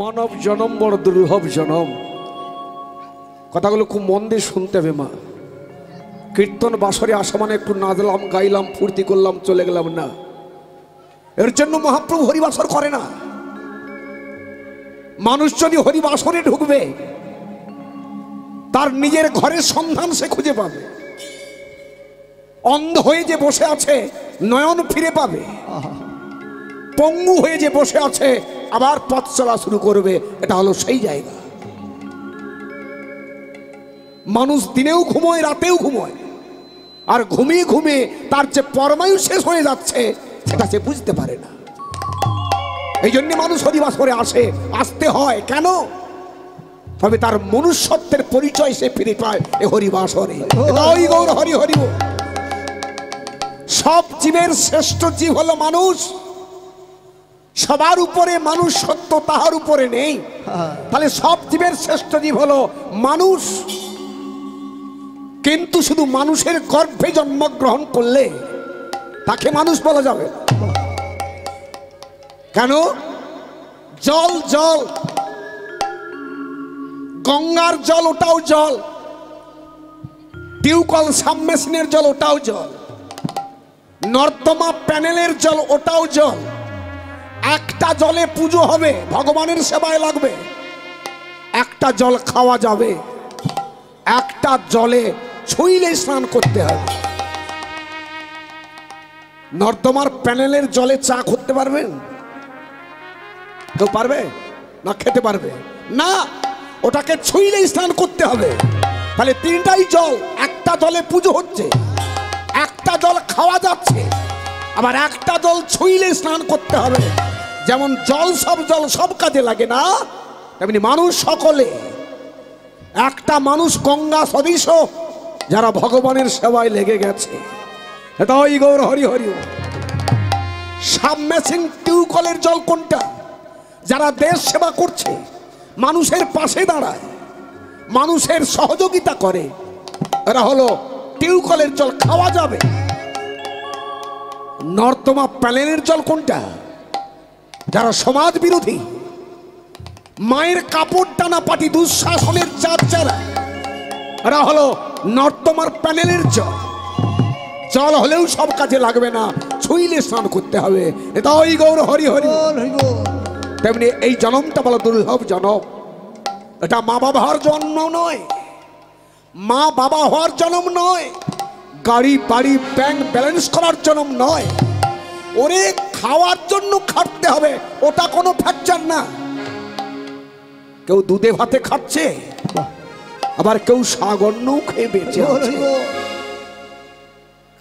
মানব জনম বড় দুর্লভ জনম। কথাগুলো খুব মন দিয়ে শুনতে হবে মা। কীর্তন বাসরে আসা মানে একটু নাচলাম, গাইলাম, ফুর্তি করলাম, চলে গেলাম না। এর জন্য মহাপ্রভু হরিবাসর করে না। মানুষ যদি হরিবাসরে ঢুকবে, তার নিজের ঘরের সন্ধান সে খুঁজে পাবে। অন্ধ হয়ে যে বসে আছে নয়ন ফিরে পাবে, পঙ্গু হয়ে যে বসে আছে আবার পথ চলা শুরু করবে। এটা হলো সেই জায়গা। মানুষ দিনেও ঘুমোয়, রাতেও ঘুমোয়, আর ঘুমিয়ে ঘুমিয়ে তার যে পরমায়ু শেষ হয়ে যাচ্ছে সেটা সে বুঝতে পারে না। এই জন্য মানুষ হরিবাসরে আসে, আসতে হয় কেন? তবে তার মনুষ্যত্বের পরিচয় সে ফিরে পায় এ হরিবাসরে। ওই গৌর হরি হরি। সব জীবের শ্রেষ্ঠ জীব হলো মানুষ। সবার উপরে মানুষ সত্য, তাহার উপরে নেই। তাহলে সব জীবের শ্রেষ্ঠ জীব হলো মানুষ। কিন্তু শুধু মানুষের গর্ভে জন্মগ্রহণ করলে তাকে মানুষ বলা যাবে কেন? জল জল, গঙ্গার জল ওটাও জল, টিউবকল সাবমেশিনের জল ওটাও জল, নর্দমা প্যানেলের জল ওটাও জল। একটা জলে পুজো হবে, ভগবানের সেবায় লাগবে। একটা জল খাওয়া যাবে, একটা জলে ছুঁইলে স্নান করতে হবে। নর্দমার প্যানেলের জলে চা করতে পারবেন? কেউ পারবে না? খেতে পারবে না? ওটাকে ছুঁইলে স্নান করতে হবে। তাহলে তিনটাই জল, একটা জলে পুজো হচ্ছে, একটা জল খাওয়া যাচ্ছে, আবার একটা জল ছুঁইলে স্নান করতে হবে। যেমন জল সব কাজে লাগে না, তেমনি মানুষ সকলে। একটা মানুষ গঙ্গা সদৃশ যারা ভগবানের সেবায় লেগে গেছে। এটা ওই গৌর হরি হরি। সাবমেশিন টিউবকলের জল কোনটা? যারা দেশ সেবা করছে, মানুষের পাশে দাঁড়ায়, মানুষের সহযোগিতা করে, এরা হলো টিউবকলের জল, খাওয়া যাবে। নর্দমা প্যানেলের জল কোনটা? যারা সমাজ বিরোধী, মায়ের কাপড় টানা পাটি, দুঃশাসনের জাত যারা, এরা হলো নর্দমার প্যানেলের জল। জল হলেও সব কাজে লাগবে না, ছুঁইলে স্নান করতে হবে। এটা ওই গৌর হরি হরি। তেমনি এই জন্মটা বলো দুর্লভ জন্ম। এটা মা বাবা হওয়ার জন্ম নয়, মা বাবা হওয়ার জন্ম নয়, গাড়ি বাড়ি ব্যাংক ব্যালেন্স করার জন্ম নয়। ওরে খাওয়ার জন্য খাটতে হবে, ওটা কোনো ফ্যাকচার না। কেউ দুধে ভাতে খাচ্ছে, আবার কেউ সাগর্ণ খেয়ে বেঁচে আছে।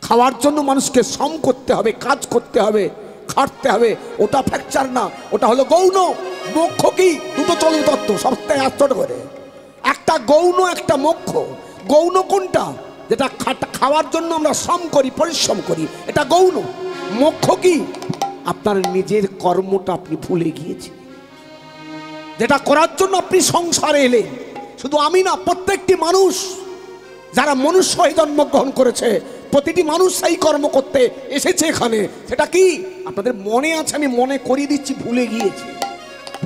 খাওয়ার জন্য মানুষকে শ্রম করতে হবে, কাজ করতে হবে, খাটতে হবে, ওটা ফ্যাকচার না, ওটা হলো গৌণ। মোক্ষ কি? দুটো চল তত্ত্ব সপ্তাহে আশ্চর্য করে। একটা গৌণ, একটা মোক্ষ। গৌণ কোনটা? যেটা খাওয়ার জন্য আমরা শ্রম করি, পরিশ্রম করি, এটা গৌণ। মোক্ষ কি? আপনার নিজের কর্মটা আপনি ভুলে গিয়েছেন, যেটা করার জন্য আপনি সংসারে এলেন। শুধু আমি না, প্রত্যেকটি মানুষ যারা মনুষ্য হয়ে জন্মগ্রহণ করেছে, প্রতিটি মানুষ সেই কর্ম করতে এসেছে এখানে। সেটা কি? আপনাদের মনে আছে, আমি মনে করিয়ে দিচ্ছি, ভুলে গিয়েছি।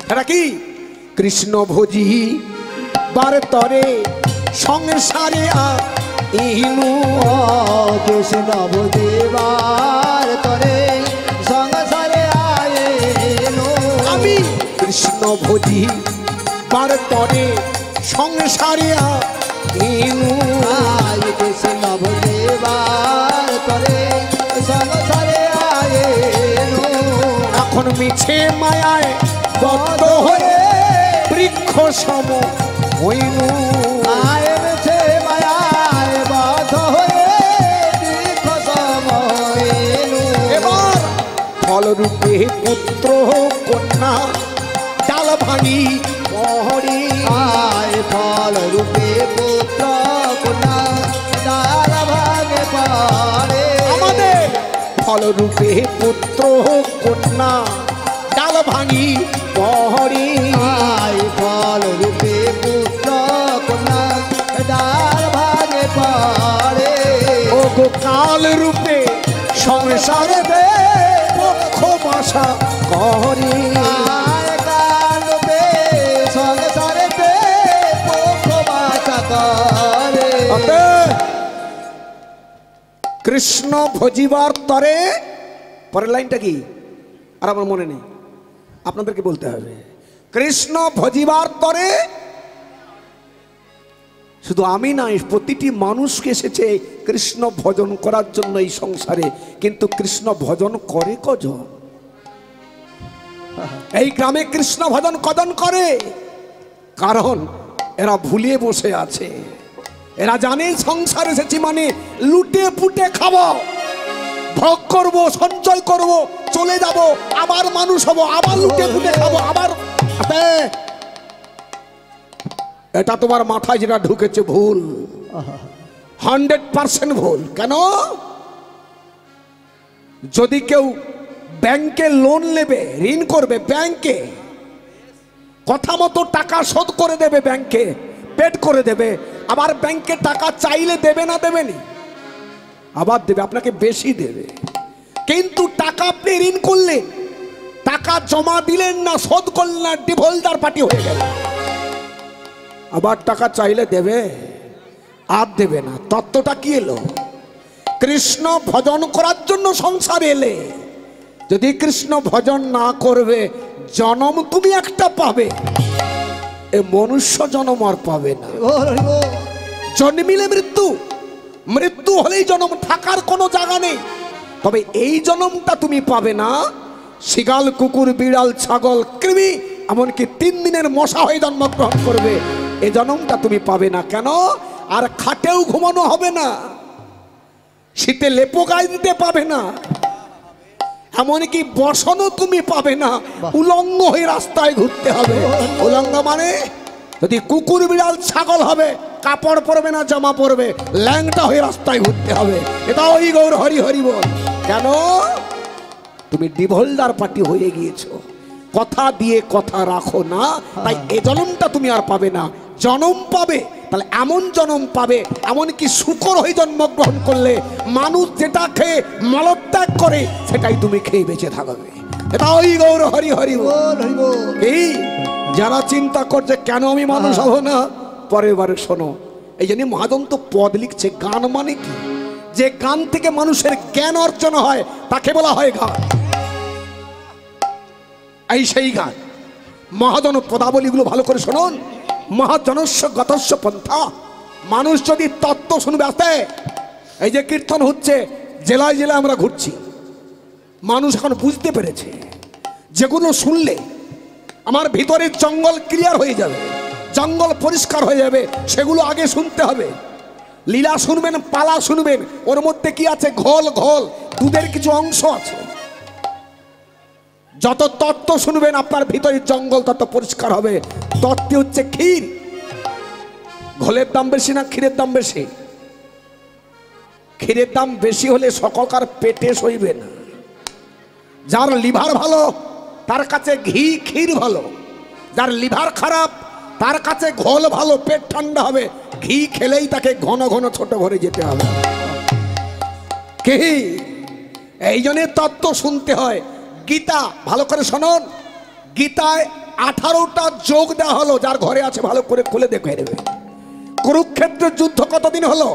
সেটা কি? কৃষ্ণ ভোজি বার তরে সংসারে ইনু। কৃষ্ণ ভোজি বার তরে সংসারে আইনু। আমি কৃষ্ণ ভোজি বার তরে সংসারে ইনু। কৃষ্ণ ভোজি বার তরে সংসারে আইনু। এখন মিছে মায়ায় বদ্ধ হয়ে বৃক্ষ সম হইনু। মিছে মায়ায় বদ্ধ হয়ে বৃক্ষ সম হইনু। এবার ফলরূপে পুত্র কন্যা ডাল ভাঙি মহরি। ফল রূপে পুত্র কন্যা ডাল ভাঙে পড়ে। আমাদের ফলরূপে পুত্র কন্যা ডাল ভাঙি মহরি। ফল রূপে পুত্র কন্যা ডাল ভাঙে পড়ে। ও গো কাল রূপে সংসারে পক্ষ বাসা করি। কাল রূপে কৃষ্ণ ভজিবার তরে, পরের লাইনটা কি আর আমার মনে নেই, আপনাদেরকে বলতে হবে। কৃষ্ণ ভজিবার তরে, শুধু আমি নাই, প্রতিটি মানুষকে এসেছে কৃষ্ণ ভজন করার জন্য এই সংসারে, কিন্তু কৃষ্ণ ভজন করে কজন? এই গ্রামে কৃষ্ণ ভজন কজন করে? কারণ এরা ভুলিয়ে বসে আছে। এরা জানে সংসার এসেছি মানে লুটে পুটে খাবো, ভোগ করব, সঞ্চয় করব, চলে যাব, আবার মানুষ হব, আবার লুটে পুটে খাবো, আবার। এটা তোমার মাথায় যেটা ঢুকেছে ভুল, 100% ভুল। কেন? যদি কেউ ব্যাংকে লোন নেবে, ঋণ করবে ব্যাংকে, কথা মতো টাকা শোধ করে দেবে, ব্যাংকে পেড করে দেবে, আবার ব্যাংকে টাকা চাইলে দেবে না, দেবেনি? আবার দেবে, আপনাকে বেশি দেবে। কিন্তু টাকা আপনি ঋণ করলেন, টাকা জমা দিলেন না, শোধ করলেন না, ডিফল্টার পার্টি হয়ে গেল, আবার টাকা চাইলে দেবে? আর দেবে না। তত্ত্বটা কি এলো? কৃষ্ণ ভজন করার জন্য সংসার এলে, যদি কৃষ্ণ ভজন না করবে, জন্ম তুমি একটা পাবে, এ মনুষ্য জন্ম আর পাবে না। জন্মিলে মৃত্যু, মৃত্যু হলেই জন্ম, থাকার কোনো জায়গা নেই। তবে এই জন্মটা তুমি পাবে না। শিগাল, কুকুর, বিড়াল, ছাগল, কৃমি, এমনকি 3 দিনের মশা হয়ে জন্মগ্রহণ করবে, এই জন্মটা তুমি পাবে না। কেন? আর খাটেও ঘুমানো হবে না, শীতে লেপো গায়ে দিতে পাবে না, এমনকি বসনও তুমি পাবে না, উলঙ্গ হয়ে রাস্তায় ঘুরতে হবে। উলঙ্গ মানে যদি কুকুর, বিড়াল, ছাগল হবে, কাপড় পরবে না, জামা পরবে, ল্যাংটা হয়ে রাস্তায় ঘুরতে হবে। এটা ওই গৌর হরি হরি বল। কেন? তুমি ডিভোল্ডার পার্টি হয়ে গিয়েছো, কথা দিয়ে কথা রাখো না, তাই এ জন্মটা তুমি আর পাবে না। জন্ম পাবে, তাহলে এমন জন্ম পাবে, এমনকি শুকর হয়ে জন্মগ্রহণ করলে মানুষ যেটা খেয়ে মলত্যাগ করে, সেটাই তুমি খেয়ে বেঁচে থাকবে। এটা ওই গৌর হরি হরি বল। এই যারা চিন্তা করছে কেন আমি মানুষ হব না, পরের বারে শোনো। এই জন্য মহাজন তো পদ লিখছে। গান মানে কি? যে গান থেকে মানুষের জ্ঞান অর্জন হয় তাকে বলা হয় গান। এই সেই গান। মহাজন পদাবলীগুলো ভালো করে শুনুন। মহাজনস্য গতস্য পন্থা, মানুষ যদি তত্ত্ব শুনবে। আসতে এই যে কীর্তন হচ্ছে, জেলায় জেলায় আমরা ঘুরছি, মানুষ এখন বুঝতে পেরেছে যেগুলো শুনলে আমার ভিতরের জঙ্গল ক্লিয়ার হয়ে যাবে, জঙ্গল পরিষ্কার হয়ে যাবে, সেগুলো আগে শুনতে হবে। লীলা শুনবেন, পালা শুনবেন, ওর মধ্যে কি আছে? ঘোল, ঘোল, দুধের কিছু অংশ আছে। যত তত্ত্ব শুনবেন আপনার ভিতরের জঙ্গল তত পরিষ্কার হবে। তত্ত্ব হচ্ছে ক্ষীর। ঘোলের দাম বেশি না ক্ষীরের দাম বেশি? ক্ষীরের দাম বেশি হলে সকলকার পেটে সইবে না। যার লিভার ভালো তার কাছে ঘি, ক্ষীর ভালো। যার লিভার খারাপ তার কাছে ঘোল ভালো, পেট ঠান্ডা হবে। ঘি খেলেই তাকে ঘন ঘন ছোট ঘরে যেতে হবে। কি এই জন্য তত্ত্ব শুনতে হয়। গীতা ভালো করে শুনুন। গীতায় 18টা যোগ দেওয়া হলো। যার ঘরে আছে ভালো করে খুলে দেখে নেবে। কুরুক্ষেত্রের যুদ্ধ কতদিন হলো?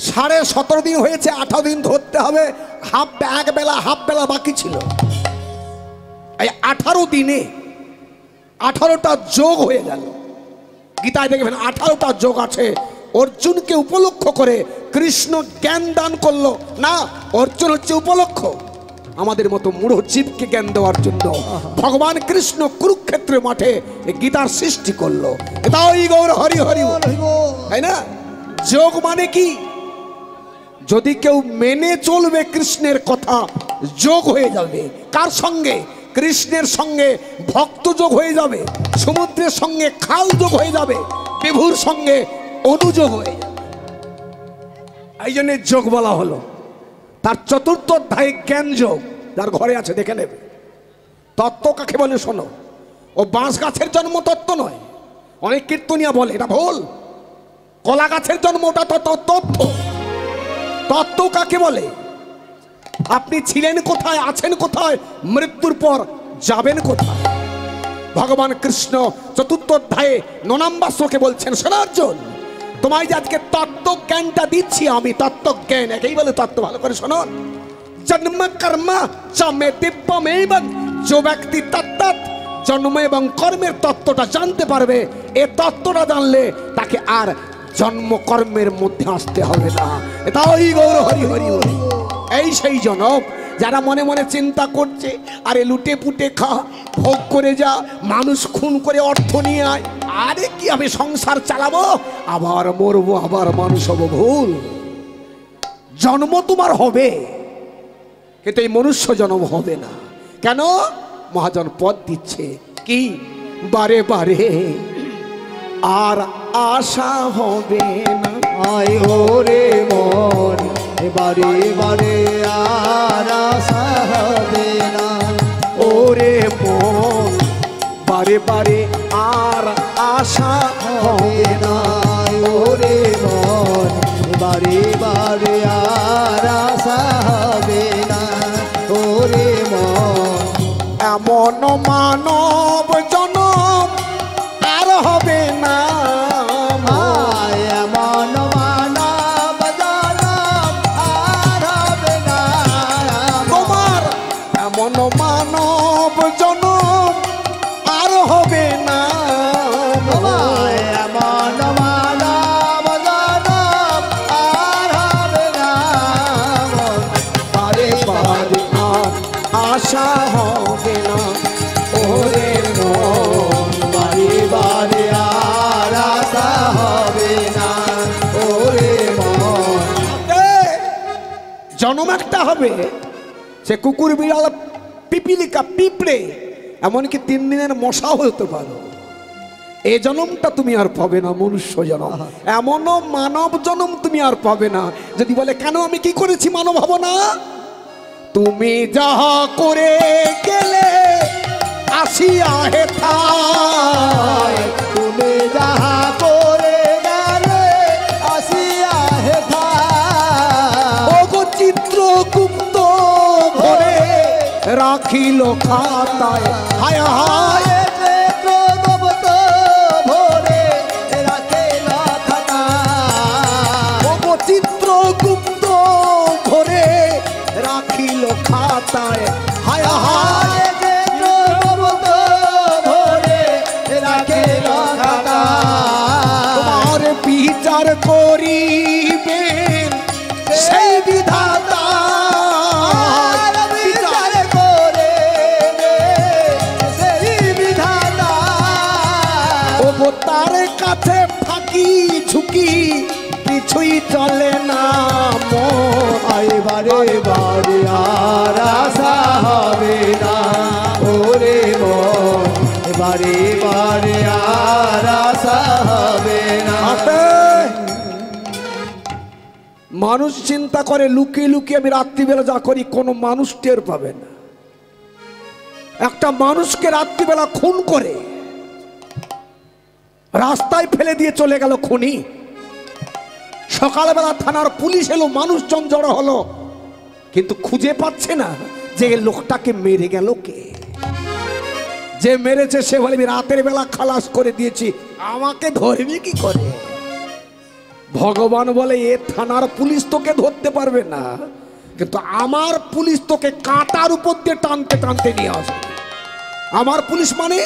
17.5 দিন হয়েছে। 18 দিন ধরতে হবে, এক বেলা হাফ বেলা বাকি ছিল। এই 18 দিনে 18টা যোগ হয়ে গেল। গীতায় দেখবেন 18টা যোগ আছে। অর্জুনকে উপলক্ষ করে কৃষ্ণ জ্ঞান দান করলো না, অর্জুন হচ্ছে উপলক্ষ। আমাদের মতো মূঢ় জীবকে জ্ঞান দেওয়ার জন্য ভগবান কৃষ্ণ কুরুক্ষেত্রের মাঠে গীতার সৃষ্টি করলো। এটা ওই গৌর হরি হরি, তাই না? যোগ মানে কি? যদি কেউ মেনে চলবে কৃষ্ণের কথা, যোগ হয়ে যাবে। কার সঙ্গে? কৃষ্ণের সঙ্গে ভক্ত যোগ হয়ে যাবে, সমুদ্রের সঙ্গে খাল যোগ হয়ে যাবে, বিভুর সঙ্গে অনুযোগ হয়ে যাবে। এই জন্য যোগ বলা হলো। তার 4র্থ অধ্যায়ে জ্ঞান যোগ। যার ঘরে আছে দেখে নেবে। তত্ত্ব কাকে বলে শোনো। ও বাঁশ গাছের জন্ম তত্ত্ব নয়। অনেক কীর্তনিয়া বলে এটা ভুল। কলা গাছের জন্ম, ওটা তত্ত্ব। তত্ত্ব কাকে বলে? আপনি ছিলেন কোথায়, আছেন কোথায়, মৃত্যুর পর যাবেন কোথায়? ভগবান কৃষ্ণ 4র্থ অধ্যায়ে 9 নম্বর শ্লোকে বলছেন, শোনার্জুন তোমায় যে আজকে তত্ত্বজ্ঞানটা দিচ্ছি আমি, তত্ত্বজ্ঞান একেই বলে তত্ত্ব। ভালো করে শোনো, জন্ম কর্ম চমে দিব্যমেবং, যে ব্যক্তি তত্ত্ব জন্ম এবং কর্মের তত্ত্বটা জানতে পারবে, এ তত্ত্বটা জানলে তাকে আর জন্ম কর্মের মধ্যে আসতে হবে না। এটাই গৌর হরি হরি হরি। এই সেই জনক যারা মনে মনে চিন্তা করছে, আরে লুটে পুটে খা, ভোগ করে যা, মানুষ খুন করে অর্থ নিয়ে আয়, আরে কি আমি সংসার চালাবো, আবার মরবো, আবার মানুষ হবো। ভুল। জন্ম তোমার হবে, কিন্তু এই মনুষ্য জন্ম হবে না। কেন? মহাজন পদ দিচ্ছে কি, বারে বারে আর আশা হবে না। আয় ওরে মন, বারে বারে আর আশা হবে না। ওরে মন, বারে বারে আর আশা হবে না। ওরে মন, বারে বারে আর আশা হবে না। ওরে মন, এমন মানব জনম আর হবে না। আয় এমন মানব জনম আর হবে না। তোমার এমন মানব জনম আর হবে না। আয় এমন মানব জনম আর হবে না। বারে বারে আর আশা হবে না। ওরে মন, বারে বারে আর আশা হবে না। ওরে মন, জন্ম একটা হবে, সে কুকুর, বিড়াল, পিপিলিকা, পিঁপড়ে, এমনকি 3 দিনের মশাও হতে পারো। এই জন্মটা তুমি আর পাবে না, মনুষ্য জন্ম। এমনও মানব জন্ম তুমি আর পাবে না। যদি বলে কেন আমি কি করেছি মানব হব না, তুমি যাহা করে গেলে আসিয়া হেথায়। তুমি যাহা করে গেলে আসিয়া হেথায়। ওগো চিত্রগুপ্ত ভরে রাখিল খাতায়। হায় হায়, চিত্রগুপ্ত ভরে রাখিল খাতায়। ওগো চিত্রগুপ্ত ভরে রাখিল খাতায়। হায় হায়, চিত্রগুপ্ত ভরে রাখিল খাতায়। তোমার বিচার করিবেন সেই বিধাতা। বিচার করে সেই বিধাতা। ওগো তার কাছে ফাঁকি ঝুঁকি কিছুই চলে না। মন আয় বারে বারে আর আশা হবে না। ওরে মন, বারে বারে আর আশা হবে না। মানুষ চিন্তা করে লুকিয়ে লুকিয়ে আমি রাত্রিবেলা যা করি কোনো মানুষ টের পাবে না। একটা মানুষকে রাত্রিবেলা খুন করে রাস্তায় ফেলে দিয়ে চলে গেল খুনি। সকালবেলা থানার পুলিশ এলো, মানুষজন জড়ো হলো, কিন্তু খুঁজে পাচ্ছে না যে লোকটাকে মেরে গেল কে। যে মেরেছে সে বলে আমি রাতের বেলা খালাস করে দিয়েছি, আমাকে ধরবি কি করে। ভগবান বলে এ থানার পুলিশ তোকে ধরতে পারবে না, কিন্তু আমার পুলিশ তোকে কাঁটার উপর দিয়ে টানতে টানতে নিয়ে আসবে। আমার পুলিশ মানে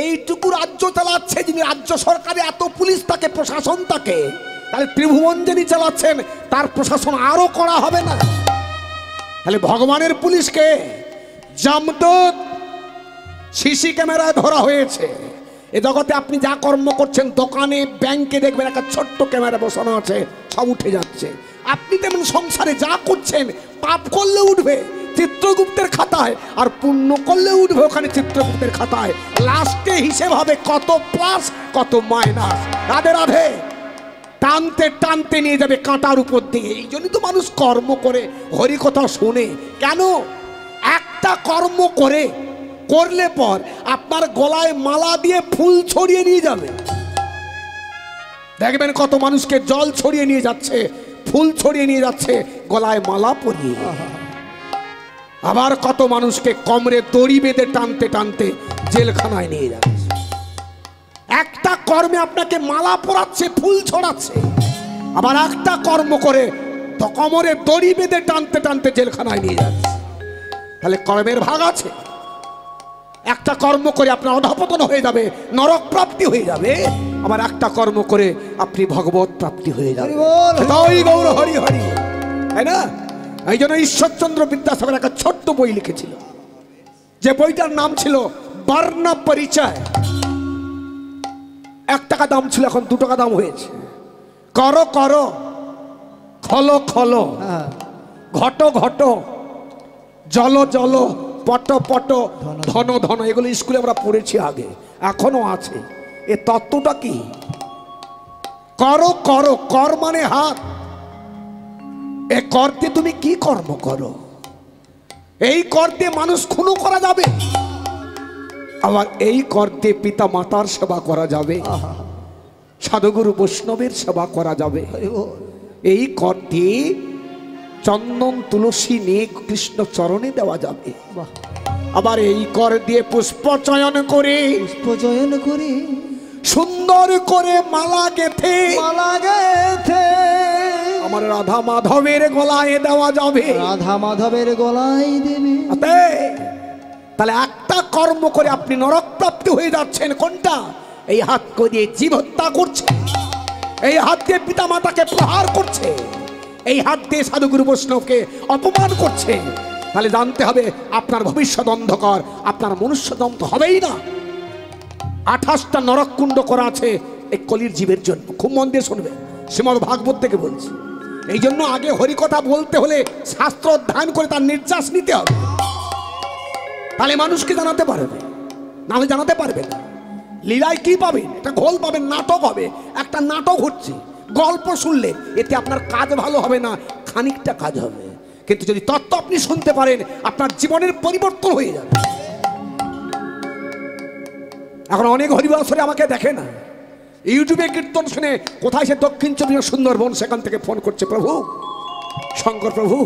এইটুকু রাজ্য চালাচ্ছে যিনি, রাজ্য সরকারে এত পুলিশ থাকে, প্রশাসন থাকে, তাহলে ত্রিভুবন যিনি চালাচ্ছেন তার প্রশাসন আরো করা হবে না। তাহলে ভগবানের পুলিশকে জামদূত সিসি ক্যামেরায় ধরা হয়েছে। এ জগতে আপনি যা কর্ম করছেন, দোকানে, ব্যাংকে দেখবেন একটা ছোট্ট ক্যামেরা বসানো আছে, সব উঠে যাচ্ছে। আপনি তেমন সংসারে যা করছেন, পাপ করলে উঠবে চিত্রগুপ্তের খাতায়, আর পুণ্য করলে উঠবে ওখানে চিত্রগুপ্তের খাতায়। লাস্টে হিসেব হবে কত প্লাস কত মাইনাস। রাধে রাধে। টানতে টানতে নিয়ে যাবে কাঁটার উপর দিয়ে। এই জন্যই তো মানুষ কর্ম করে, হরিকথা শুনে। কেন? একটা কর্ম করলে পর আপনার গলায় মালা দিয়ে ফুল ছড়িয়ে নিয়ে যাবে। দেখবেন কত মানুষকে জল ছড়িয়ে নিয়ে যাচ্ছে, ফুল ছড়িয়ে নিয়ে যাচ্ছে, গলায় মালা পরিয়ে। আবার কত মানুষকে কোমরে দড়ি বেঁধে টানতে টানতে জেলখানায় নিয়ে যাচ্ছে। একটা কর্মে আপনাকে মালা পরাচ্ছে, ফুল ছড়াচ্ছে, আবার একটা কর্ম করে তো কোমরে দড়ি বেঁধে টানতে টানতে জেলখানায় নিয়ে যাচ্ছে। তাহলে কর্মের ভাগ আছে। একটা কর্ম করে আপনার অধঃপতন হয়ে যাবে, নরক প্রাপ্তি হয়ে যাবে, আবার একটা কর্ম করে আপনি ভগবত প্রাপ্তি হয়ে যাবে। তাই গৌর হরি হরি, তাই না? এই জন্য ঈশ্বরচন্দ্র বিদ্যাসাগর একটা ছোট্ট বই লিখেছিল, যে বইটার নাম ছিল বর্ণ পরিচয়। 1 টাকা দাম ছিল, এখন 2 টাকা দাম হয়েছে। করো করো, খলো খলো, ঘট ঘট, জল জল, পট পট, ধন ধন, এগুলো স্কুলে আমরা পড়েছি আগে, এখনো আছে। এ তত্ত্বটা কি? করো করো, কর মানে হাত। এ কর দিয়ে তুমি কি কর্ম করো? এই কর দিয়ে মানুষ খুনও করা যাবে, আবার এই কর দিয়ে পিতা মাতার সেবা করা যাবে, সাধুগুরু বৈষ্ণবের সেবা করা যাবে। এই কর দিয়ে চন্দন তুলসী নিয়ে কৃষ্ণ চরণে দেওয়া যাবে। আবার এই কর দিয়ে পুষ্প চয়ন করে সুন্দর করে মালা গেথে আমার রাধা মাধবের গলায় দেওয়া যাবে। রাধা মাধবের গলায় দেবে। তাহলে একটা কর্ম করে আপনি নরক প্রাপ্তি হয়ে যাচ্ছেন। কোনটা? এই হাত দিয়ে জীব হত্যা করছে, এই হাত দিয়ে পিতা মাতাকে প্রহার করছে, এই হাত দিয়ে সাধুগুরু বৈষ্ণবকে অপমান করছে। তাহলে জানতে হবে আপনার ভবিষ্যৎ অন্ধকার, আপনার মনুষ্যজন্ম তো হবেই না। 28টা নরক কুণ্ড করা আছে এই কলির জীবের জন্য। খুব মন দিয়ে শুনবে, শ্রীমদ্ ভাগবত থেকে বলছি। এই জন্য আগে হরিকথা বলতে হলে শাস্ত্র অধ্যয়ন করে তার নির্যাস নিতে হবে, তাহলে মানুষকে জানাতে পারবে, নাহলে জানাতে পারবে না। লীলায় কি পাবেন? একটা ঘোল পাবেন, নাটক হবে। একটা নাটক হচ্ছে, গল্প শুনলে এতে আপনার কাজ ভালো হবে না, খানিকটা কাজ হবে। কিন্তু যদি তত্ত্ব আপনি শুনতে পারেন, আপনার জীবনের পরিবর্তন হয়ে যাবে। এখন অনেক হরিবাসরে আমাকে দেখে না, ইউটিউবে কীর্তন শুনে কোথায় সে দক্ষিণ চব্বিশ সুন্দরবন, সেখান থেকে ফোন করছে, প্রভু শঙ্কর প্রভু,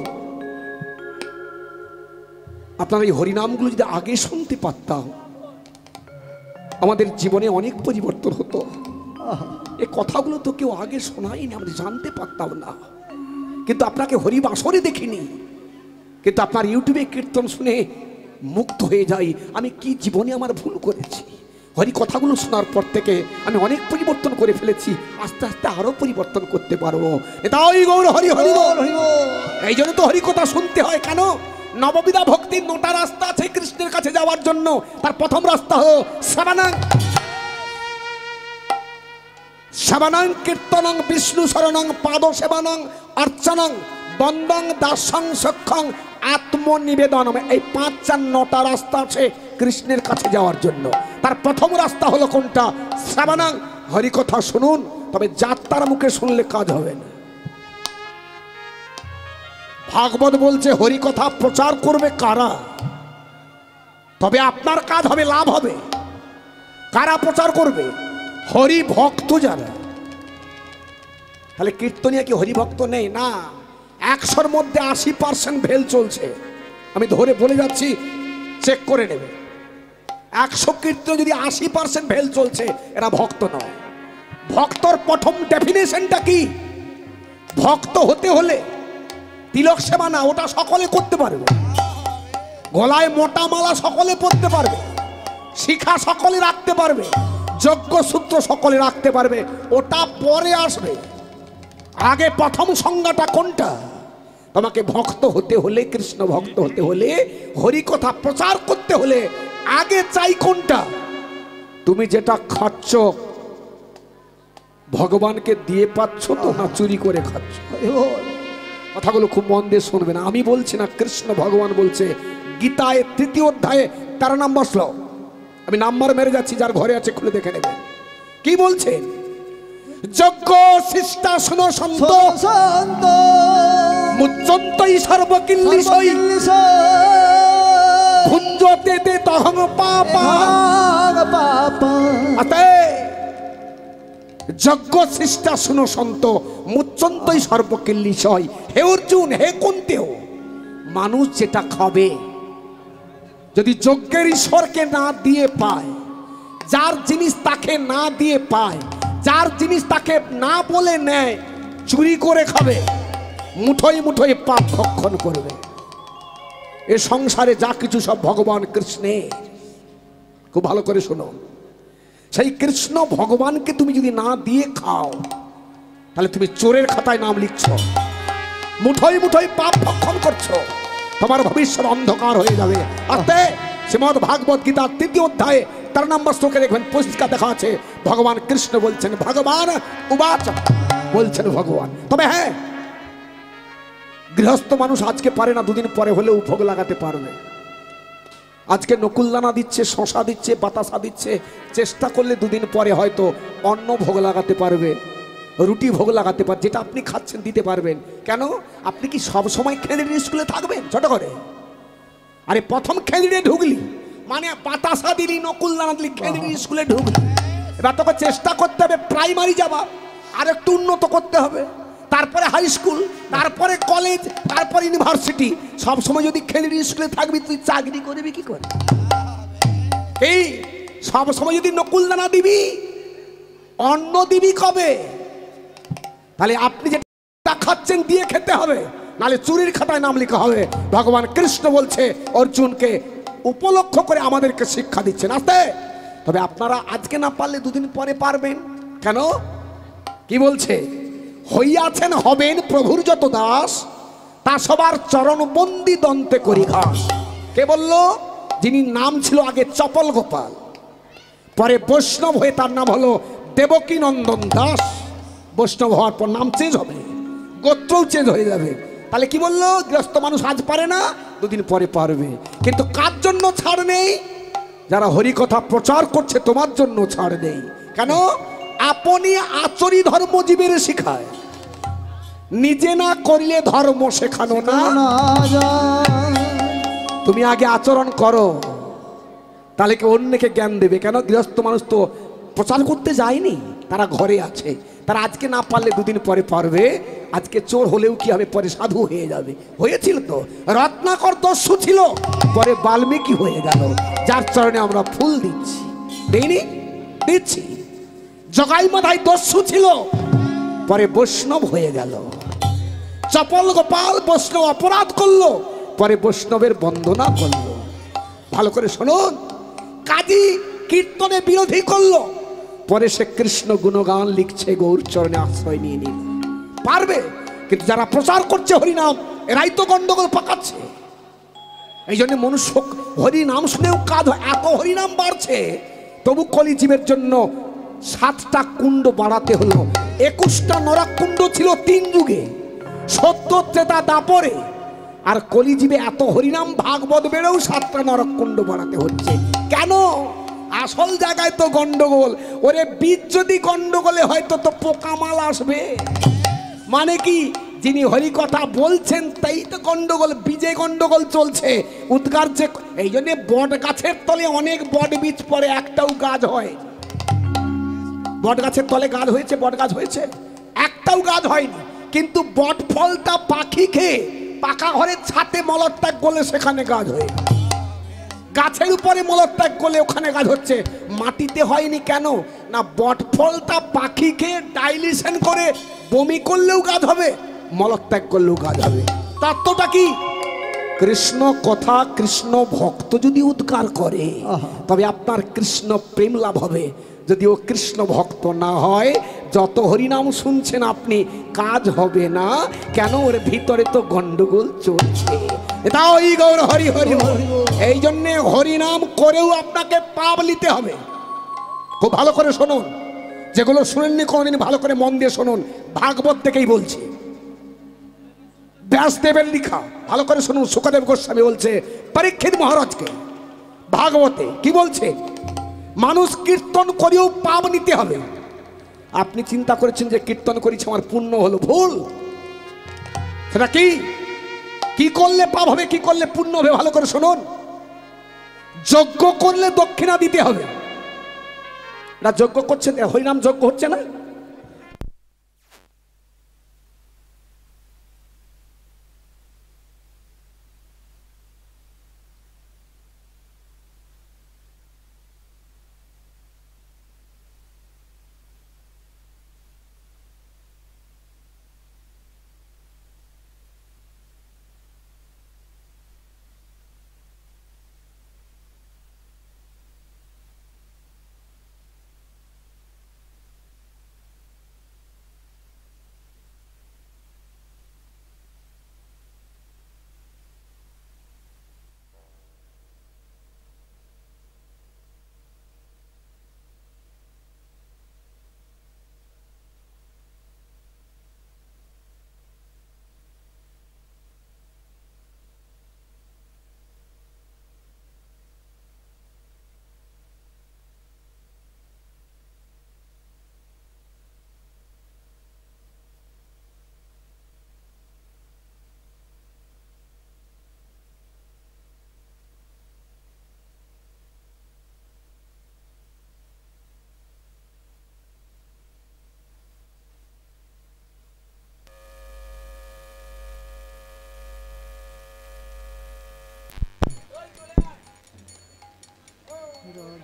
আপনার এই হরিনামগুলো যদি আগে শুনতে পারতাম, আমাদের জীবনে অনেক পরিবর্তন হতো। এই কথাগুলো তো কেউ আগে শোনায়নি, আমরা জানতে পারতাম না। কিন্তু আপনাকে হরিবাসরে দেখিনি, কিন্তু আপনার ইউটিউবে কীর্তন শুনে মুক্ত হয়ে যাই। আমি কি জীবনে আমার ভুল করেছি? হরি কথাগুলো শোনার পর থেকে আমি অনেক পরিবর্তন করে ফেলেছি, আস্তে আস্তে আরো পরিবর্তন করতে পারবো। এটাই গৌর হরি হরি বল। এই জন্য তো হরি কথা শুনতে হয়। কেন? নববিধা ভক্তির 9টা রাস্তা আছে কৃষ্ণের কাছে যাওয়ার জন্য। তার প্রথম রাস্তা হলো শ্রবণং, শ্রবণং কীর্তনং বিষ্ণু শরণং পাদ সেবনং অর্চনং বন্দং দাসং সক্ষং আত্মনিবেদনম। এই 5-4-9টা রাস্তা আছে কৃষ্ণের কাছে যাওয়ার জন্য। তার প্রথম রাস্তা হলো কোনটা? শ্রবণং, হরিকথা শুনুন, তবে যাত্রার মুখে শুনলে কাজ হবে না। ভাগবত বলছে হরিকথা প্রচার করবে কারা? তবে আপনার কাজ হবে, লাভ হবে। কারা প্রচার করবে? হরি ভক্ত যারা। তাহলে কীর্তনিয়া কি হরি ভক্ত নেই? না, 100-র মধ্যে 80% ভেল চলছে। আমি ধরে বলে যাচ্ছি, চেক করে নেবে। 100 কীর্তন যদি 80% ভেল চলছে, এরা ভক্ত নয়। ভক্তর প্রথম ডেফিনেশনটা কি? ভক্ত হতে হলে তিলক সেবা না, ওটা সকলে করতে পারবে। গলায় মোটা মালা সকলে পরতে পারবে, শিখা সকলে রাখতে পারবে, যজ্ঞ সূত্র সকলে রাখতে পারবে, ওটা পরে আসবে। আগে প্রথম সংজ্ঞাটা কোনটা? তোমাকে ভক্ত হতে হলে, কৃষ্ণ ভক্ত হতে হলে, হরিকথা প্রচার করতে হলে আগে চাই কোনটা? তুমি যেটা খাচ্ছ ভগবানকে দিয়ে পাচ্ছ তো, না চুরি করে খাচ্ছ? কথাগুলো খুব মন দিয়ে শুনবেন। আমি বলছি না, কৃষ্ণ ভগবান বলছে গীতায় 3য় অধ্যায়ে 13 নম্বর শ্লোক। আমি নাম্বার মেরে যাচ্ছি, যার ঘরে আছে খুলে দেখে নেবেন। কি বলছে? যজ্ঞ শিষ্টা শুনো সন্ত মুচ্চন্তই সর্বকিল্লিশই ভুঞ্জতে তে তহং পাপা। যজ্ঞ শিষ্টা শুনো সন্ত মুচ্চন্তই সর্বকিল্লিশই। হে অর্জুন, হে কুন্তেও, মানুষ যেটা খাবে যদি যজ্ঞের ঈশ্বরকে না দিয়ে পায়, যার জিনিস তাকে না দিয়ে পায়, যার জিনিস তাকে না বলে নেয়, চুরি করে খাবে, মুঠোয় মুঠোয় পাপ ভক্ষণ করবে। এ সংসারে যা কিছু সব ভগবান কৃষ্ণের। খুব ভালো করে শোনো, সেই কৃষ্ণ ভগবানকে তুমি যদি না দিয়ে খাও, তাহলে তুমি চোরের খাতায় নাম লিখছ, মুঠোয় মুঠোয় পাপ ভক্ষণ করছো, তোমার ভবিষ্যৎ অন্ধকার হয়ে যাবে। আস্তে শ্রীমদ্ ভাগবত গীতার 3য় অধ্যায়ে 13 নম্বর শ্লোকে দেখবেন পরিষ্কার দেখা আছে, ভগবান কৃষ্ণ বলছেন, ভগবান উবাচ, বলছেন ভগবান। তবে হ্যাঁ, গৃহস্থ মানুষ আজকে পারে না, দুদিন পরে হলেও ভোগ লাগাতে পারবে। আজকে নকুলদানা দিচ্ছে, শশা দিচ্ছে, বাতাসা দিচ্ছে, চেষ্টা করলে দুদিন পরে হয়তো অন্ন ভোগ লাগাতে পারবে, রুটি ভোগ লাগাতে পারবে, যেটা আপনি খাচ্ছেন দিতে পারবেন। কেন? আপনি কি সব সময় খেঁদড়ি স্কুলে থাকবেন ছোট করে? আরে প্রথম খেঁদড়ি ঢুকলি মানে বাতাসা দিলি, নকুলদানা দিলি, খেঁদড়ি স্কুলে ঢুকলি। এবার তোকে চেষ্টা করতে হবে প্রাইমারি যাবা, আর একটু উন্নত করতে হবে, তারপরে হাই স্কুল, তারপরে কলেজ, তারপরে ইউনিভার্সিটি। সব সময় যদি খেঁদড়ি স্কুলে থাকবি, তুই চাকরি করবি কি করে? এই সব সময় যদি নকুলদানা দিবি, অন্ন দিবি কবে? তাহলে আপনি যেটা খাচ্ছেন দিয়ে খেতে হবে, নালে চুরির খাতায় নাম লেখা হবে। ভগবান কৃষ্ণ বলছে অর্জুনকে উপলক্ষ করে আমাদেরকে শিক্ষা দিচ্ছেন। আস্তে, তবে আপনারা আজকে না পারলে দুদিন পরে পারবেন। কেন? কি বলছে? হইয়াছেন হবেন প্রভুর যত দাস, তা সবার চরণ বন্দি দন্তে করি ঘাস। কে বলল? যিনি নাম ছিল আগে চপল গোপাল, পরে বৈষ্ণব হয়ে তার নাম হলো দেবকী নন্দন দাস। বৈষ্ণব হওয়ার পর নাম চেঞ্জ হবে, গোত্রও চেঞ্জ হয়ে যাবে। তাহলে কি বললো? গৃহস্থ মানুষ আজ পারে না, দুদিন পরে পারবে। কিন্তু কার জন্য ছাড় নেই? যারা হরিকথা প্রচার করছে তোমার জন্য ছাড় নেই। কেন? আপনি আচরি ধর্ম জীবের শিখায়, নিজে না করলে ধর্ম শেখানো না। তুমি আগে আচরণ করো, তাহলে কি অন্যকে জ্ঞান দেবে। কেন? গৃহস্থ মানুষ তো প্রচার করতে যায়নি, তারা ঘরে আছে, তারা আজকে না পারলে দুদিন পরে পারবে। আজকে চোর হলেও কি হবে, পরে সাধু হয়ে যাবে। হয়েছিল তো, রত্নাকর দস্যু ছিল, পরে বাল্মীকি হয়ে গেল, যার চরণে আমরা ফুল দিচ্ছি। দেইনি? দিচ্ছি। জগাই মাথায় দস্যু ছিল, পরে বৈষ্ণব হয়ে গেল। চপল গোপাল বৈষ্ণব অপরাধ করলো, পরে বৈষ্ণবের বন্দনা করলো। ভালো করে শুনুন, কাজী কীর্তনে বিরোধী করলো, পরে সে কৃষ্ণ গুণগান লিখছে, গৌর চরণে আশ্রয় নিয়ে নিল। পারবে। কিন্তু যারা প্রচার করছে হরিনাম, এরাই তো গন্ডগোল পাকাচ্ছে। এই জন্য মনুষ্য হরিনাম শুনেও কাজ হয়। এত হরিনাম বাড়ছে, তবু কলিজীবের জন্য 7টা কুণ্ড বাড়াতে হলো। 21টা নরক কুণ্ড ছিল 3 যুগে, 70 ত্রেতা দাপরে। আর কলিজীবে এত হরিনাম ভাগবত বেড়েও 7টা নরক কুণ্ড বাড়াতে হচ্ছে। কেন? আসল জায়গায় তো গন্ডগোল। ওরে বীজ যদি গন্ডগোলে হয়তো তো পোকামাল আসবে। মানে কি? যিনি হরি কথা বলছেন তাই তো গন্ডগোল, বীজে গন্ডগোল চলছে। উদ্গার যে, এই জন্য বট গাছের তলে অনেক বট বীজ পরে, একটাও গাছ হয়। বট গাছের তলে গাছ হয়েছে, বট গাছ হয়েছে, একটাও গাছ হয়নি। কিন্তু বট ফলটা পাখি খেয়ে পাকা ঘরের ছাতে মলত্যাগ করলে সেখানে গাছ হয়ে, গাছের উপরে মলত্যাগ করলে ওখানে গাছ হচ্ছে। মাটিতে হয়নি কেন? না, বট ফলটা পাখি খেয়ে ডাইলিশন করে বমি করলেও গাছ হবে, মলত্যাগ করলেও গাছ হবে। তত্ত্বটা কি? কৃষ্ণ কথা, কৃষ্ণ ভক্ত যদি উদ্গার করে, তবে আপনার কৃষ্ণ প্রেম লাভ হবে। যদি ও কৃষ্ণ ভক্ত না হয়, যত হরিনাম শুনছেন আপনি, কাজ হবে না। কেন? ওর ভিতরে তো গন্ডগোল চলছে। এটা ওই গৌর হরি হরি। এই জন্যে হরিনাম করেও আপনাকে পাপ নিতে হবে। খুব ভালো করে শুনুন, যেগুলো শুনেননি কোনদিন ভালো করে মন দিয়ে শুনুন। ভাগবত থেকেই বলছি, ব্যাসদেবের লিখা। ভালো করে শুনুন, সুখদেব গোস্বামী বলছে পরীক্ষিত মহারাজকে ভাগবতে কি বলছে? মানুষ কীর্তন করেও পাপ নিতে হবে। আপনি চিন্তা করেছেন যে কীর্তন করেছি আমার পুণ্য হলো, ভুল। সেটা কি? কি করলে পাপ হবে, কি করলে পুণ্য হবে? ভালো করে শুনুন। যজ্ঞ করলে দক্ষিণা দিতে হবে। না, যজ্ঞ করছেন, হরিনাম যজ্ঞ হচ্ছে না?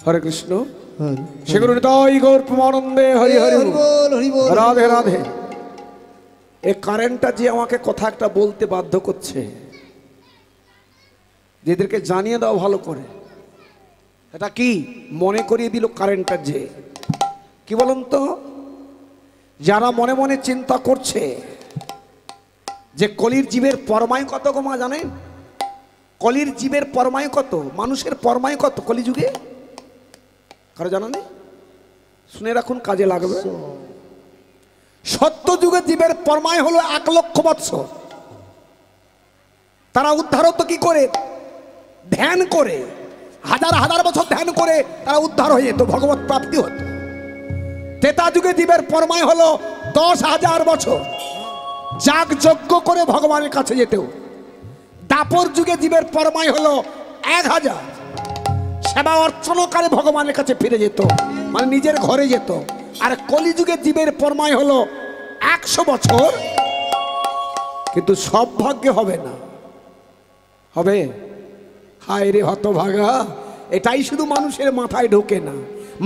হরে কৃষ্ণ। হরি সেগুলো নিতাই গৌর প্রেমানন্দে হরি হরি হরি বল, হরি বল। রাধে রাধে। এই কারেন্টটা যে আমাকে কথা একটা বলতে বাধ্য করছে, যেদেরকে জানিয়ে দাও ভালো করে। এটা কি মনে করিয়ে দিল কারেন্টটা, যে কি বলুন তো, যারা মনে মনে চিন্তা করছে যে কলির জীবের পরমায়ু কত গো মা জানেন? কলির জীবের পরমায়ু কত, মানুষের পরমায়ু কত কলিযুগে? কারো জানা নেই? শুনে রাখুন, কাজে লাগবে। সত্য যুগে জীবের পরমায়ু হলো 1,00,000 বৎসর। তারা উদ্ধার হতো কি করে? ধ্যান করে, হাজার হাজার বছর ধ্যান করে তারা উদ্ধার হয়ে যেত, ভগবত প্রাপ্তি হতো। ত্রেতা যুগে জীবের পরমায়ু হলো 10,000 বছর, যাগ যজ্ঞ করে ভগবানের কাছে যেতেও। দাপর যুগে জীবের পরমায়ু হলো 1,000, সেবা অর্চনকারে ভগবানের কাছে ফিরে যেত, মানে নিজের ঘরে যেত। আর কলিযুগে জীবের পরমায়ু হলো 100 বছর, কিন্তু সব ভাগ্যে হবে না। হবে? হায় রে হতভাগা, এটাই শুধু মানুষের মাথায় ঢোকে না।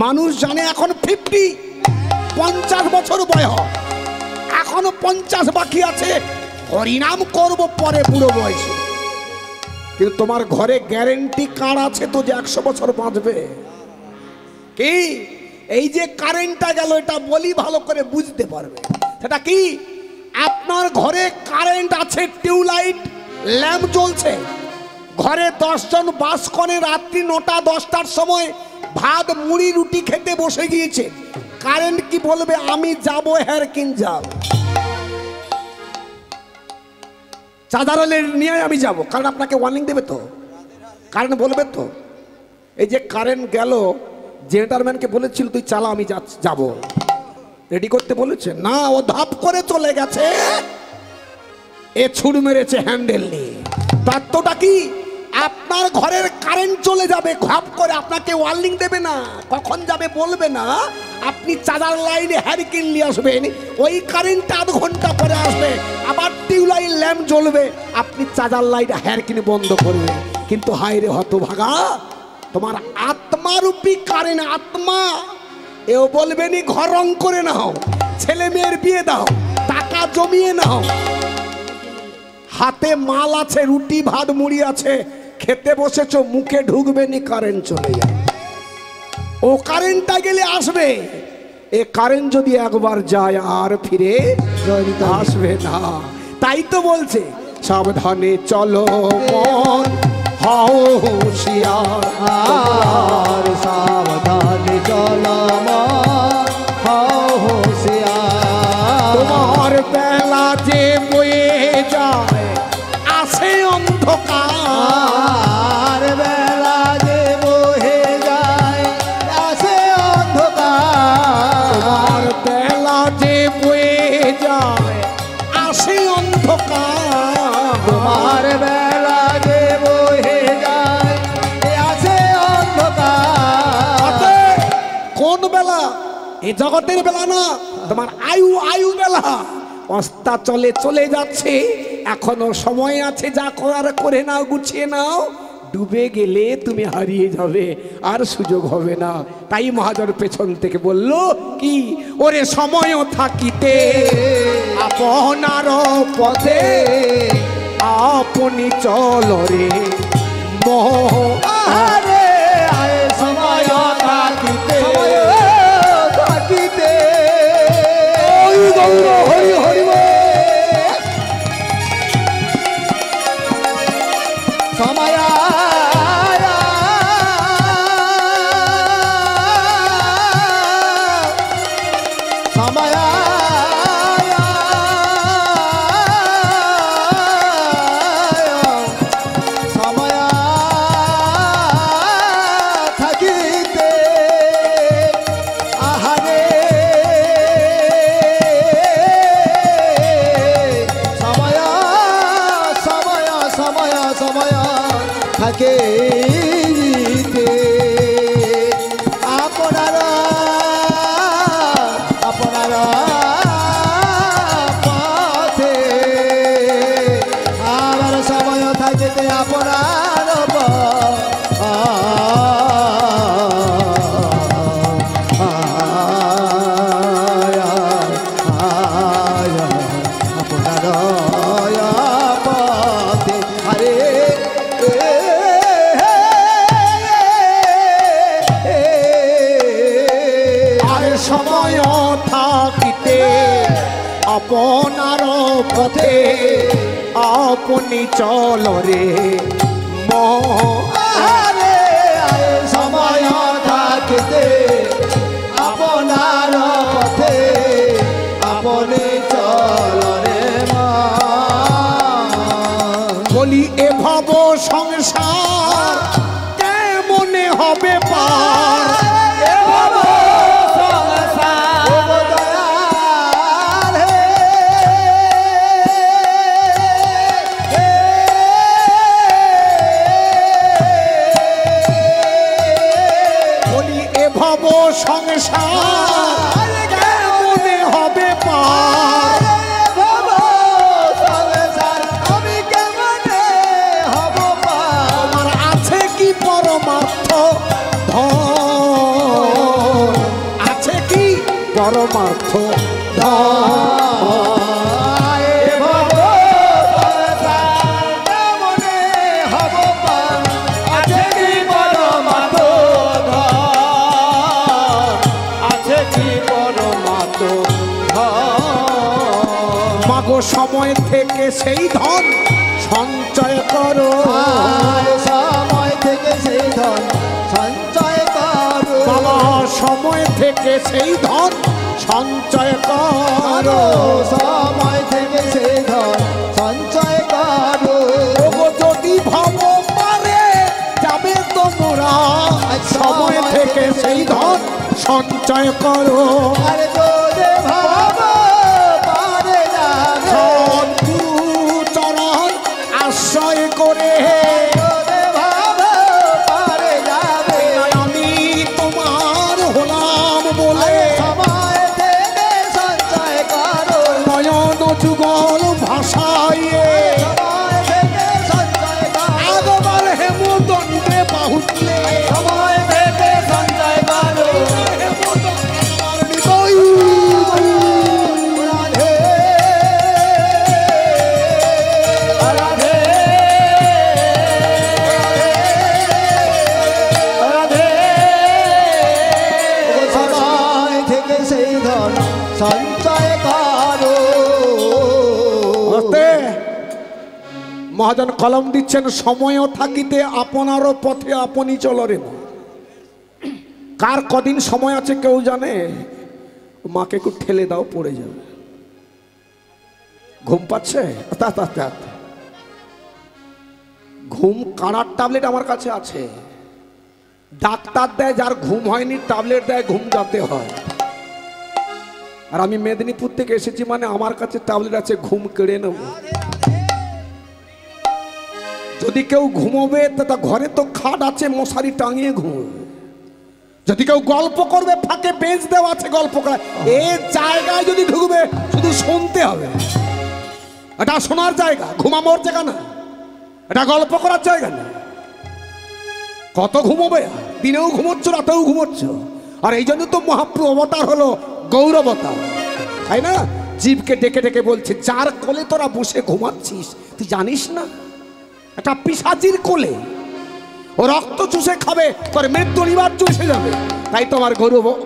মানুষ জানে এখন 50 বছর বয়স, এখনো 50 বাকি আছে, হরিনাম করব পরে বুড়ো বয়সে। কিন্তু তোমার ঘরে গ্যারেন্টি কার্ড আছে তো যে 100 বছর বাঁচবে? কি এই যে কারেন্টটা গেল, এটা বলি ভালো করে বুঝতে পারবে। সেটা কি? আপনার ঘরে কারেন্ট আছে, টিউবলাইট ল্যাম্প জ্বলছে, ঘরে 10 জন বাস করে, রাত্রি 9টা-10টার সময় ভাত মুড়ি রুটি খেতে বসে গিয়েছে। কারেন্ট কি বলবে? আমি যাব হের কিন যাব, চাঁদারলে নিয়ে আমি যাব। কারণ আপনাকে ওয়ার্নিং দেবে তো, কারেন্ট বলবে তো। এই যে কারেন্ট গেল, জেনারেটরম্যানকে বলেছিল তুই চালা, আমি যাব, রেডি করতে বলেছে না, ও ধাপ করে চলে গেছে, এ ছুড় মেরেছে হ্যান্ডেল নিয়ে। তত্ত্বটা কি? আপনার ঘরের কারেন্ট চলে যাবে, ঘাপ করে আপনাকে ওয়ার্নিং দেবে না, কখন যাবে বলবে না। আপনি চার্জার লাইনে হ্যারিকেন নিয়ে আসবেন, ওই কারেন্ট আধ ঘন্টা পরে আসবে, আবার টিউবলাইট ল্যাম্প জ্বলবে, আপনি চার্জার লাইট হ্যারিকেন বন্ধ করবেন। কিন্তু হায় রে হতভাগা, তোমার আত্মারূপী কারেন্ট, আত্মা এও বলবেনি ঘর রং করে নাও, ছেলে মেয়ের বিয়ে দাও, টাকা জমিয়ে নাও, হাতে মাল আছে, রুটি ভাত মুড়ি আছে, খেতে বসেছো, মুখে ঢুকবে নি, কারেন্ট চলে যাবে। ও কারেন্টটা গেলে আসবে, এ কারেন্ট যদি একবার যায় আর ফিরে আসবে না। তাই তো বলছে সাবধানে চলো মন হও হুঁশিয়ার, আর সাবধানে চলো মন হও হুঁশিয়ার। তোমার বেলা যে বয়ে যায় আসে অন্ধকার, বেলা যে বহে যায় আসে অন্ধকার। তোমার বেলা যে বয়ে যায় আসে অন্ধকার, তোমার বেলা যে বহে যায় আসে অন্ধকার। কোন বেলা? এ জগতের বেলা না, তোমার আয়ু বেলা। অস্তা চলে চলে যাচ্ছে, এখনো সময় আছে, যা করার করে নাও, গুছিয়ে নাও। ডুবে গেলে তুমি হারিয়ে যাবে, আর সুযোগ হবে না। তাই মহাজন পেছন থেকে বলল কি, ওরে সময় থাকিতে আপনার পথে আপনি চলো রে মোহ। আরে আয় সময় থাকিতে থাকিতে ওই গৌর হরি হরি বল। সময় সময় সময় সময় থাকিতে আপনার পথে আপনি চলরে আরে আয়ে সময় থাকিতে আপনার পথে আপনি চলরে মা। বলি এ ভব সংসার কেমনে হবে পার এ ভব সংসার ও দয়াল হে বলি এ ভব সংসার কেমনে হবে পার ভব সংসার আমি কেমনে হব পার। আমার আছে কি পরমার্থ ধন আছে কি পরমার্থ ধন এ ভব সংসার কেমনে হব পার। আছে কি পরমার্থ ধন, আছে কি পরমার্থ ধন। মাগো সময় থেকে সেই ধন সঞ্চয় করো আর সময় থেকে সেই ধন সঞ্চয় করো। বাবা সময় থেকে সেই ধন সঞ্চয় করো সময় থেকে সেই ধন সঞ্চয় করো। ওগো যদি ভব পারে যাবে তোমরা সময় থেকে সেই ধন সঞ্চয় করো আরে তোরে ভাব পারে যাবে, সদ্গুরু চরণ আশ্রয় করে তোরে ভাব পারে যাবে। আমি তোমার হলাম বলে সময় থেকে সঞ্চয় করো, নয়ন যুগল ভাষাইয়ে সময় থেকে সঞ্চয় করো। আগবার হেমদণ্ডে বাহুলে সময় থেকে সঞ্চয় করো। হৃদয় রাধে রাধে রাধে। সময় থেকে সেই ধন সঞ্চয় করো। হতে মহাজন কলম দিচ্ছেন সময়ও থাকিতে আপনারও পথে আপনি চলরে কার কদিন সময় আছে কেউ জানে মাকে একটু ঠেলে দাও পড়ে যাবে ঘুম পাচ্ছে তা তা তা তা। ঘুম কাড়ার ট্যাবলেট আমার কাছে আছে ডাক্তার দেয় যার ঘুম হয়নি ট্যাবলেট দেয় ঘুম যাতে হয় আর আমি মেদিনীপুর থেকে এসেছি মানে আমার কাছে ট্যাবলেট আছে ঘুম কেড়ে নেব যদি কেউ ঘুমোবে তা ঘরে তো খাট আছে মশারি টাঙিয়ে ঘুমোবে যদি কেউ গল্প করবে ফাঁকে বেঞ্চ দেওয়া আছে গল্প করা এই জায়গায় যদি ঢুকবে শুধু শুনতে হবে এটা শোনার জায়গা ঘুমানোর জায়গা না এটা গল্প করার জায়গা না কত ঘুমোবে দিনেও ঘুমোচ্ছ রাতেও ঘুমোচ্ছ আর এই জন্য তো মহাপ্রভু অবতার হলো গৌরবতার তাই না জীবকে ডেকে ডেকে বলছে যার কোলে তোরা বসে ঘুমাচ্ছিস তুই জানিস না একটা পিশাচির কোলে ও রক্ত চুষে খাবে তোর মৃত্যু অনিবার্য এসে যাবে তাই তো আমার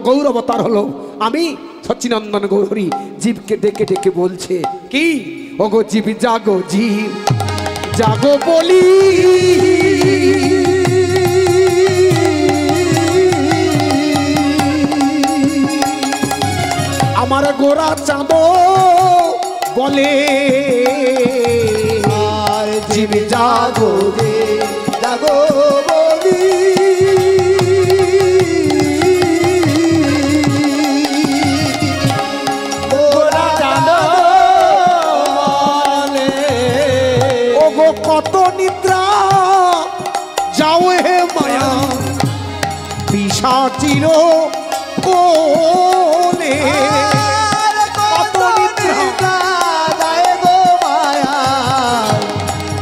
গৌরবতার হলো আমি সচ্চিনন্দন গৌরী জীবকে ডেকে ডেকে বলছে কি ওগো জীব জাগো জীব জাগো বলি আমার গোরা চাঁদ বলে আর জীব জাগো রে জাগো বলি গোরা চাঁদ বলে ওগো কত নিদ্রা যাও হে মায়া পিশাচির কোলে কত নিদ্রা যায় গো মায়া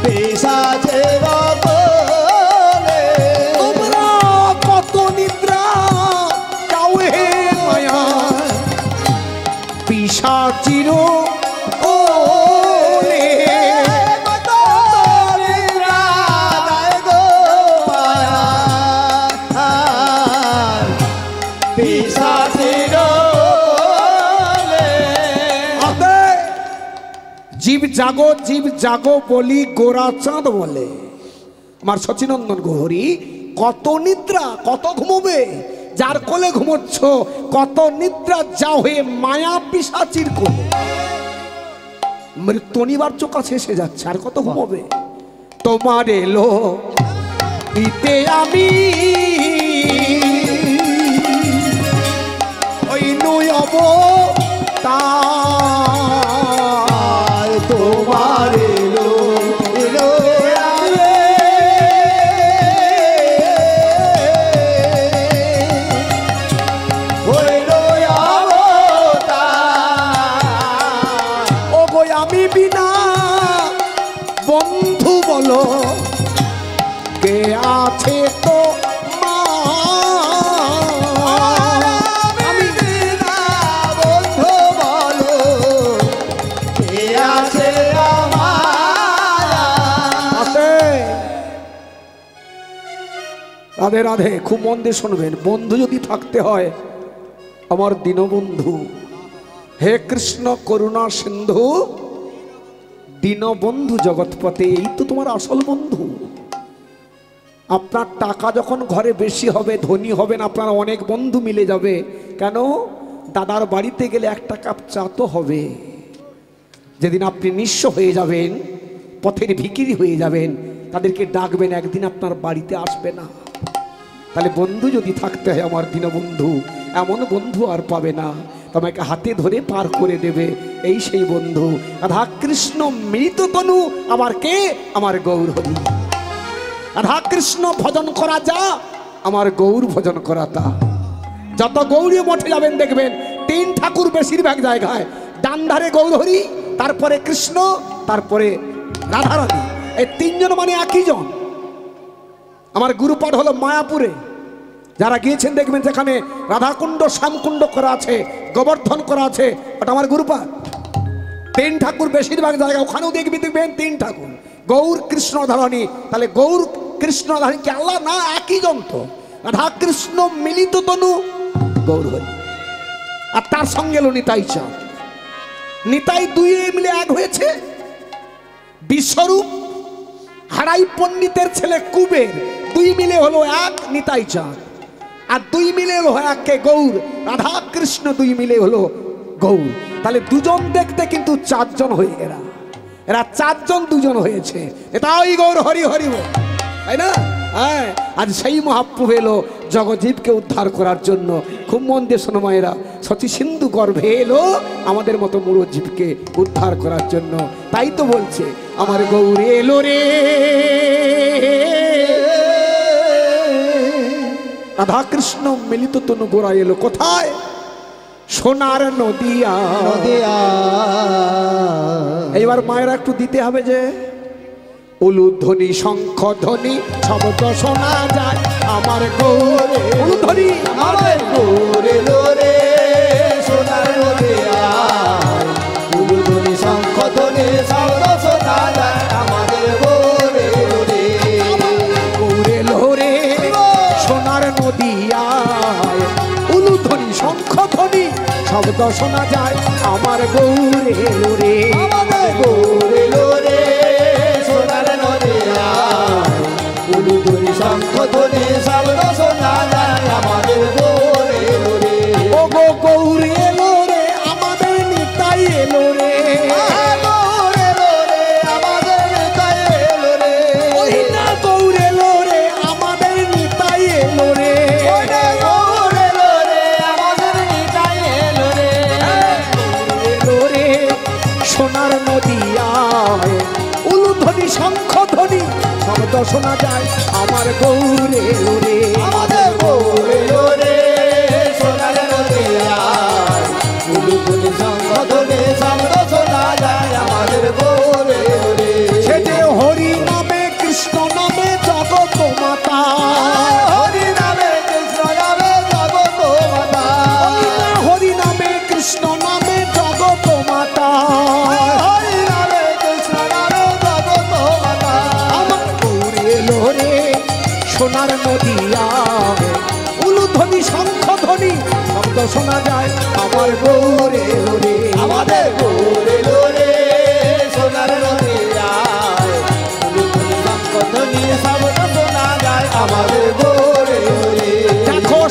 পেশাচের কোলে। তোমরা কত নিদ্রা যাও হে মায়া পিশাচির কোলে কত নিদ্রা যায় গো মায়া পেশাচের জীব জাগো বলি গোরা চাঁদ বলে। আমার সচিনন্দন গৌরী, কত নিদ্রা, কত ঘুমোবে? যার কোলে ঘুমোচ্ছ, কত নিদ্রা যা হয়ে মায়া পিশাচির কোলে। মৃত্যু অনিবার্য কাছে এসে যাচ্ছে, আর কত ঘুমোবে? তোমার এলো দিতে আমি ওই নই অবতার, তোমার এলো এলো ওগো আমি বিনা বন্ধু বলো কে আছে তো মা? আমি বিনা বন্ধু বলো কে আছে আমার? রাধে রাধে, খুব মন দিয়ে শুনবেন। বন্ধু যদি থাকতে হয়, আমার দীনবন্ধু, হে কৃষ্ণ করুণা সিন্ধু দীনবন্ধু জগৎপতে, এই তো তোমার আসল বন্ধু। আপনার টাকা যখন ঘরে বেশি হবে, ধনী হবেন, আপনার অনেক বন্ধু মিলে যাবে। কেন? দাদার বাড়িতে গেলে একটা কাপ চা তো হবে। যেদিন আপনি নিঃস্ব হয়ে যাবেন, পথের ভিখিরি হয়ে যাবেন, তাদেরকে ডাকবেন, একদিন আপনার বাড়িতে আসবে না। তাহলে বন্ধু যদি থাকতে হয় আমার দীনবন্ধু, এমন বন্ধু আর পাবে না, তোমাকে হাতে ধরে পার করে দেবে, এই সেই বন্ধু। রাধা কৃষ্ণ মিলিত তনু, আবার কে? আমার গৌর হরি। রাধা কৃষ্ণ ভজন করা যা, আমার গৌর ভজন করা তা। যত গৌরী মঠে যাবেন দেখবেন তিন ঠাকুর বেশিরভাগ জায়গায়, ডান ধারে গৌর হরি, তারপরে কৃষ্ণ, তারপরে রাধারানী। এই তিনজন মানে একই জন। আমার গুরুপাঠ হলো মায়াপুরে, যারা গিয়েছেন দেখবেন সেখানে রাধাকুণ্ড শ্যামকুণ্ড করা আছে, গোবর্ধন করা আছে, ওটা আমার গুরুপাঠ। তিন ঠাকুর বেশিরভাগ জায়গা, ওখানেও দেখবেন তিন ঠাকুর, গৌর কৃষ্ণ রাধারানী। তাহলে গৌর কৃষ্ণ রাধারানী কি আল্লাহ না? একই জন তো। রাধা কৃষ্ণ মিলিত তনু গৌর হরি, আর তার সঙ্গে এলো নিতাই চাঁদ। নিতাই দুই মিলে এক হয়েছে। বিশ্বরূপ হারাই পণ্ডিতের ছেলে কুবের, দুই মিলে হলো এক নিতাই চাঁদ। আর দুই মিলে হলো একে গৌর, রাধা কৃষ্ণ দুই মিলে হলো গৌর। তাহলে দুজন দেখতে কিন্তু চারজন হয়ে এরা, এরা চারজন দুজন হয়েছে। এটাই গৌর হরি হরি বল, তাই না? হ্যাঁ, আজ সেই মহাপ্রভু এলো জগজীবকে উদ্ধার করার জন্য। খুব মন দিয়ে শোনো মায়েরা, সতী সিন্ধু গর্ভে এলো আমাদের মতো মুড়ো জীবকে উদ্ধার করার জন্য। তাই তো বলছে আমার গৌর এলো রে। রাধা কৃষ্ণ মিলিত তনু গোরা এলো কোথায়? সোনার নদিয়া। এইবার মায়েরা একটু দিতে হবে যে উলুধ্বনি শঙ্খ ধ্বনি শব্দ শোনা যায় আমার গৌরে। উলুধ্বনি আমার গৌরে লোরে সোনার নদিয়া, উলুধ্বনি শঙ্খ ধ্বনি শব্দ শোনা যায় আমাদের গৌরে লোরে। গৌরে লোরে সোনার নদিয়ায় উলুধ্বনি শঙ্খ ধ্বনি শব্দ শোনা যায় আমার গৌরে লোরে। আমাদের গৌরে লোরে সোনার নদিয়া, উলুধ্বনি শঙ্খ ধ্বনি শব্দ শোনা যায় আমাদের গৌরে লোরে। ও গো গৌরে এলো রে, আমাদের নিতাই এলো রে। গৌরে লোরে আমাদের নিতাই এলো রে। ওই না গৌরে এলো রে, আমাদের নিতাই এলো রে। গৌরে লোরে আমাদের নিতাই এলো রে। এলো রে সোনার নদিয়ায় উলুধ্বনি শঙ্খ ধ্বনি শব্দ শোনা যায় আমার গৌরে এলো রে। আমাদের গৌরে লোরে সোনার নদিয়া, উলুধ্বনি শঙ্খ ধ্বনি শব্দ শোনা যায় আমাদের গৌরে লোরে। সে যে হরি নামে কৃষ্ণ নামে জগত মাতা, হরি নামে কৃষ্ণ নামে জগত মাতা, হরি নামে কৃষ্ণ নামে জগত মাতা। হরি নামে কৃষ্ণ নামে জগত মাতা। আমার গৌরে এলো রে সোনার নদিয়ায় উলুধ্বনি শঙ্খ ধ্বনি শব্দ শোনা যায় আমার গৌরে এলো রে। আমাদের গৌরে লোরে সোনার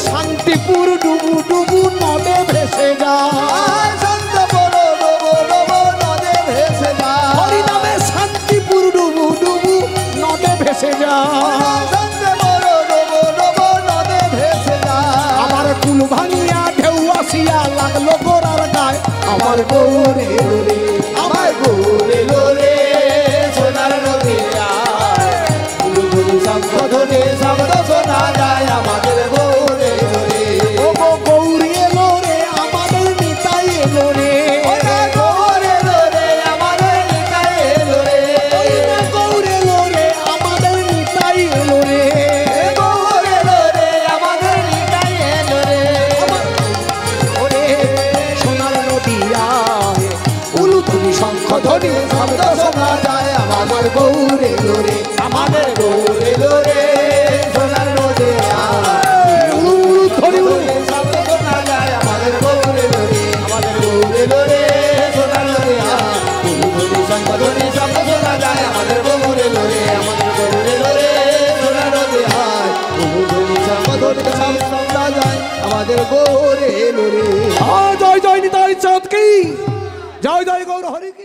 শান্তিপুর ডুবু ডুবু নদে ভেসে যায় শান্তপুর ডুবু ডুবু নদে ভেসে যায় হরিনামে শান্তিপুর ডুবু ডুবু নদে ভেসে যায় শান্তপুর ডুবু ডুবু নদে ভেসে যায় আমার কুল ভাঙিয়া ঢেউ আসিয়া লাগলো গোড়ার গায়ে আমার গৌরে রে আমার গৌরে লোরে সোনার নদী আয় বুলবুলি শঙ্খ ধ্বনি শব্দ শোনা যায় আমাদের গৌরে লোরে ও গো গৌরী এলো রে আমাদের নিতাই এলো রে গৌরে লোরে আমাদের নিতাই এলো রে গৌরে এলো রে আমাদের নিতাই এলো রে গৌরে লোরে আমাদের নিতাই এলো রে ওরে সোনার নদী আয় উলুধুনি শঙ্খ ধ্বনি শব্দ শোনা যায় আমার গৌরে এলো রে আমাদের গৌরে লোরে সোনার নদী আয় উলুধুনি শব্দ শোনা যায় আমাদের গৌরে লোরে আমাদের গৌরে লোরে সোনার নদী আয় বুলবুলি শঙ্খ ধ্বনি শব্দ শোনা যায় আমাদের গৌরে লোরে আমাদের গৌরে লোরে সোনার নদী আয় বুলবুলি শঙ্খ ধ্বনি শব্দ শোনা যায় আমাদের গৌরে লোরে জয় জয় নিতাই চাঁদ কি জয় জয় গৌর হরি কি